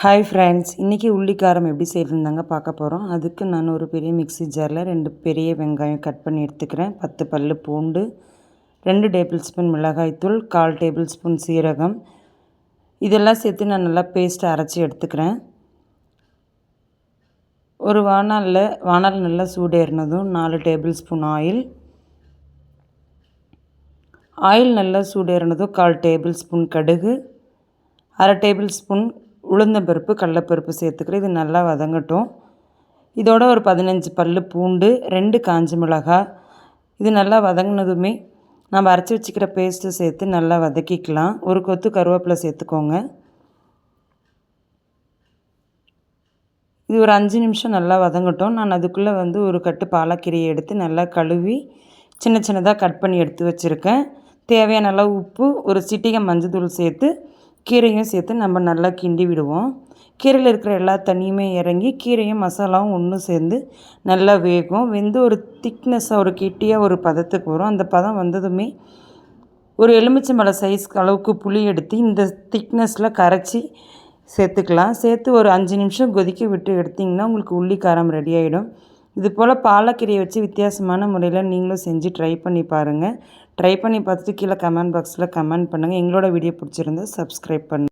Hi friends, இன்றைக்கி உள்ளிக்காரம் எப்படி செய்யறதுந்தாங்க பார்க்க போகிறோம். அதுக்கு நான் ஒரு பெரிய மிக்ஸி ஜாரில் 2 பெரிய வெங்காயம் கட் பண்ணி எடுத்துக்கிறேன். 10 பல் பூண்டு, 2 டேபிள் ஸ்பூன் மிளகாய்த்தூள், 1/4 டேபிள் ஸ்பூன் சீரகம், இதெல்லாம் சேர்த்து நான் நல்லா பேஸ்ட்டை அரைச்சி எடுத்துக்கிறேன். ஒரு வானல் நல்லா சூடேறினதும் 4 டேபிள் ஸ்பூன் ஆயில் நல்லா சூடேறினதும் 1/4 டேபிள் ஸ்பூன் கடுகு, 1/2 டேபிள் ஸ்பூன் உளுந்தம்பருப்பு, கடலைப்பருப்பு சேர்த்துக்கிறேன். இது நல்லா வதங்கட்டும். இதோட ஒரு 15 பல் பூண்டு, 2 காஞ்ச மிளகாய், இது நல்லா வதங்கினதுமே நம்ம அரைச்சி வச்சுக்கிற பேஸ்ட்டு சேர்த்து நல்லா வதக்கிக்கலாம். ஒரு கொத்து கருவேப்பிலை சேர்த்துக்கோங்க. இது ஒரு 5 நிமிஷம் நல்லா வதங்கட்டும். நான் அதுக்குள்ளே ஒரு கட்டு பாலக்கீரையை எடுத்து நல்லா கழுவி சின்ன சின்னதாக கட் பண்ணி எடுத்து வச்சுருக்கேன். தேவையான அளவு உப்பு, ஒரு சிட்டிகை மஞ்சத்தூள் சேர்த்து கீரையும் சேர்த்து நம்ம நல்லா கிண்டி விடுவோம். கீரையில் இருக்கிற எல்லா தண்ணியுமே இறங்கி கீரையும் மசாலாவும் ஒன்று சேர்ந்து நல்லா வேகும். வெந்து ஒரு திக்னஸ்ஸாக ஒரு கெட்டியாக ஒரு பதத்துக்கு வரும். அந்த பதம் வந்ததுமே ஒரு எலுமிச்சம்பழம் சைஸ் அளவுக்கு புளி எடுத்து இந்த திக்னஸில் கரைச்சி சேர்த்துக்கலாம். சேர்த்து ஒரு 5 நிமிஷம் கொதிக்க விட்டு எடுத்திங்கன்னா உங்களுக்கு உள்ளிக்காரம் ரெடி ஆகிடும். இது போல் பாலக்கீரையை வச்சு வித்தியாசமான முறையில் நீங்களும் செஞ்சு ட்ரை பண்ணி பாருங்கள். ட்ரை பண்ணி பார்த்துட்டு கீழே கமெண்ட் பாக்ஸில் கமெண்ட் பண்ணுங்கள். எங்களோட வீடியோ பிடிச்சிருந்தா சப்ஸ்கிரைப் பண்ணுங்கள்.